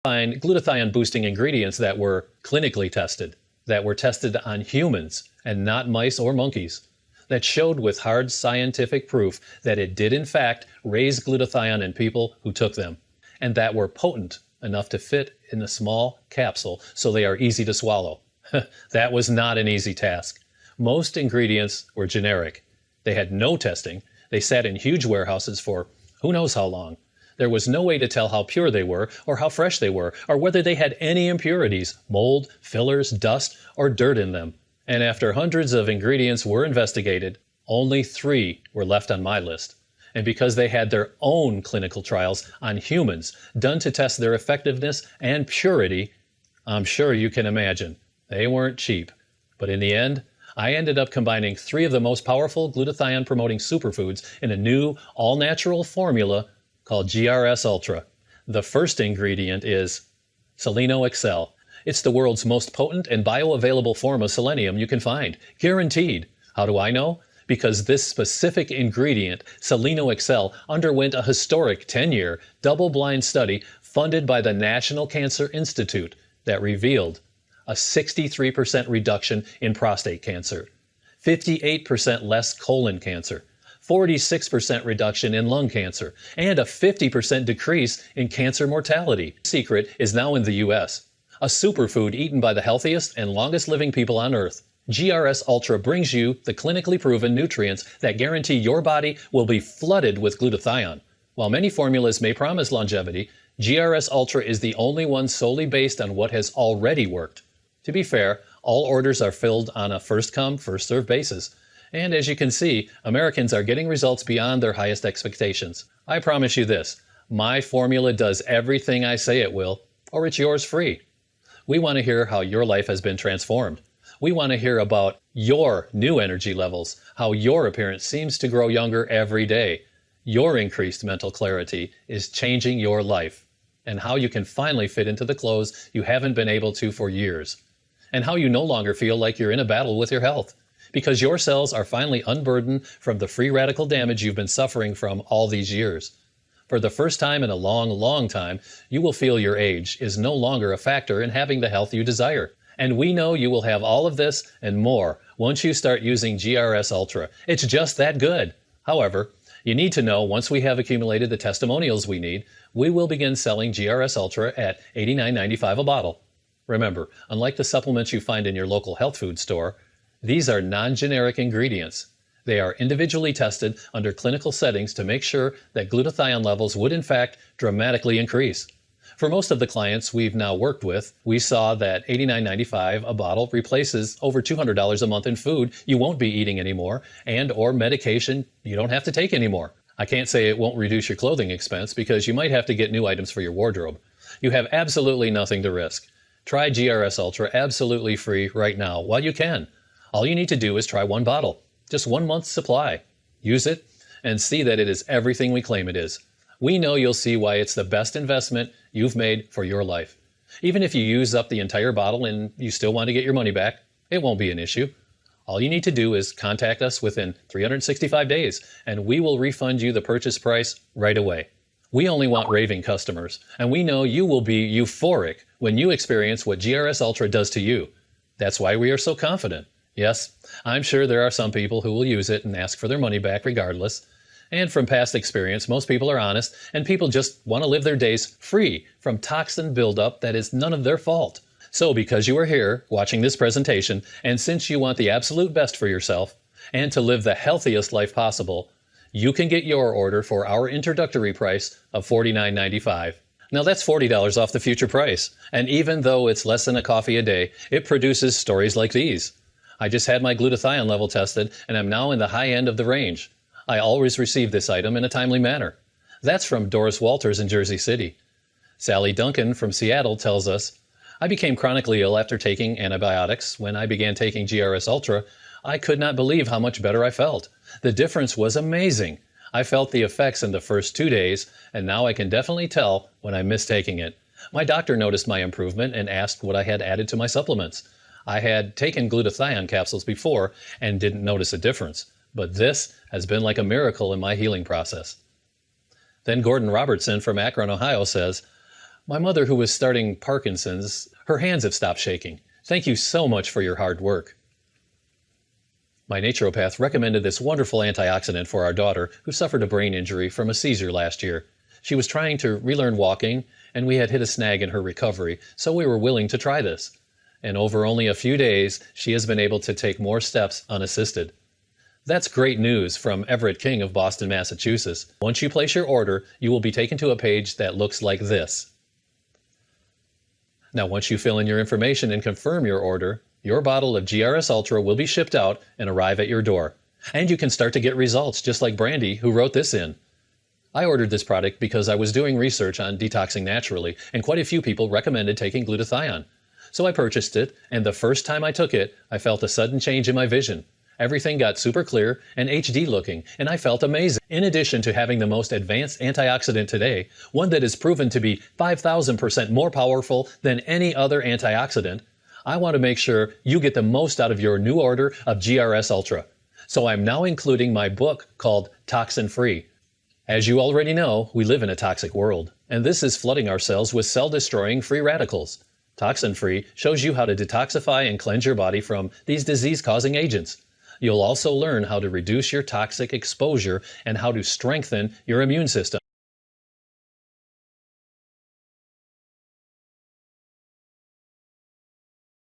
Find glutathione boosting ingredients that were clinically tested, that were tested on humans and not mice or monkeys, that showed with hard scientific proof that it did in fact raise glutathione in people who took them, and that were potent enough to fit in a small capsule so they are easy to swallow. That was not an easy task. Most ingredients were generic. They had no testing. They sat in huge warehouses for who knows how long. There was no way to tell how pure they were, or how fresh they were, or whether they had any impurities, mold, fillers, dust, or dirt in them. And after hundreds of ingredients were investigated, only 3 were left on my list. And because they had their own clinical trials on humans done to test their effectiveness and purity, I'm sure you can imagine, they weren't cheap. But in the end, I ended up combining 3 of the most powerful glutathione-promoting superfoods in a new, all-natural formula called GRS Ultra. The first ingredient is Seleno Excel. It's the world's most potent and bioavailable form of selenium you can find, guaranteed. How do I know? Because this specific ingredient, Seleno Excel, underwent a historic 10-year, double-blind study funded by the National Cancer Institute that revealed a 63% reduction in prostate cancer, 58% less colon cancer, 46% reduction in lung cancer, and a 50% decrease in cancer mortality. The secret is now in the U.S., a superfood eaten by the healthiest and longest living people on Earth. GRS Ultra brings you the clinically proven nutrients that guarantee your body will be flooded with glutathione. While many formulas may promise longevity, GRS Ultra is the only one solely based on what has already worked. To be fair, all orders are filled on a first-come, first-served basis. And as you can see, Americans are getting results beyond their highest expectations. I promise you this, my formula does everything I say it will, or it's yours free. We want to hear how your life has been transformed. We want to hear about your new energy levels, how your appearance seems to grow younger every day. Your increased mental clarity is changing your life, and how you can finally fit into the clothes you haven't been able to for years, and how you no longer feel like you're in a battle with your health, because your cells are finally unburdened from the free radical damage you've been suffering from all these years. For the first time in a long, long time, you will feel your age is no longer a factor in having the health you desire. And we know you will have all of this and more once you start using GRS Ultra. It's just that good. However, you need to know once we have accumulated the testimonials we need, we will begin selling GRS Ultra at $89.95 a bottle. Remember, unlike the supplements you find in your local health food store, these are non-generic ingredients. They are individually tested under clinical settings to make sure that glutathione levels would in fact dramatically increase. For most of the clients we've now worked with, we saw that $89.95 a bottle replaces over $200 a month in food you won't be eating anymore and or medication you don't have to take anymore. I can't say it won't reduce your clothing expense because you might have to get new items for your wardrobe. You have absolutely nothing to risk. Try GRS Ultra absolutely free right now while you can. All you need to do is try 1 bottle, just 1 month's supply. Use it and see that it is everything we claim it is. We know you'll see why it's the best investment you've made for your life. Even if you use up the entire bottle and you still want to get your money back, it won't be an issue. All you need to do is contact us within 365 days, and we will refund you the purchase price right away. We only want raving customers, and we know you will be euphoric when you experience what GRS Ultra does to you. That's why we are so confident. Yes, I'm sure there are some people who will use it and ask for their money back regardless. And from past experience, most people are honest, and people just want to live their days free from toxin buildup that is none of their fault. So because you are here watching this presentation, and since you want the absolute best for yourself, and to live the healthiest life possible, you can get your order for our introductory price of $49.95. Now that's $40 off the future price, and even though it's less than a coffee a day, it produces stories like these. I just had my glutathione level tested, and I'm now in the high end of the range. I always receive this item in a timely manner. That's from Doris Walters in Jersey City. Sally Duncan from Seattle tells us, I became chronically ill after taking antibiotics. When I began taking GRS Ultra, I could not believe how much better I felt. The difference was amazing. I felt the effects in the first 2 days, and now I can definitely tell when I miss taking it. My doctor noticed my improvement and asked what I had added to my supplements. I had taken glutathione capsules before and didn't notice a difference. But this has been like a miracle in my healing process. Then Gordon Robertson from Akron, Ohio says, My mother, who was starting Parkinson's, her hands have stopped shaking. Thank you so much for your hard work. My naturopath recommended this wonderful antioxidant for our daughter, who suffered a brain injury from a seizure last year. She was trying to relearn walking, and we had hit a snag in her recovery, so we were willing to try this. And over only a few days, she has been able to take more steps unassisted. That's great news from Everett King of Boston, Massachusetts. Once you place your order, you will be taken to a page that looks like this. Now, once you fill in your information and confirm your order, your bottle of GRS Ultra will be shipped out and arrive at your door. And you can start to get results, just like Brandy, who wrote this in. I ordered this product because I was doing research on detoxing naturally, and quite a few people recommended taking glutathione. So I purchased it, and the first time I took it, I felt a sudden change in my vision. Everything got super clear and HD looking, and I felt amazing. In addition to having the most advanced antioxidant today, one that is proven to be 5,000% more powerful than any other antioxidant, I want to make sure you get the most out of your new order of GRS Ultra. So I'm now including my book called Toxin Free. As you already know, we live in a toxic world, and this is flooding our cells with cell-destroying free radicals. Toxin Free shows you how to detoxify and cleanse your body from these disease-causing agents. You'll also learn how to reduce your toxic exposure and how to strengthen your immune system.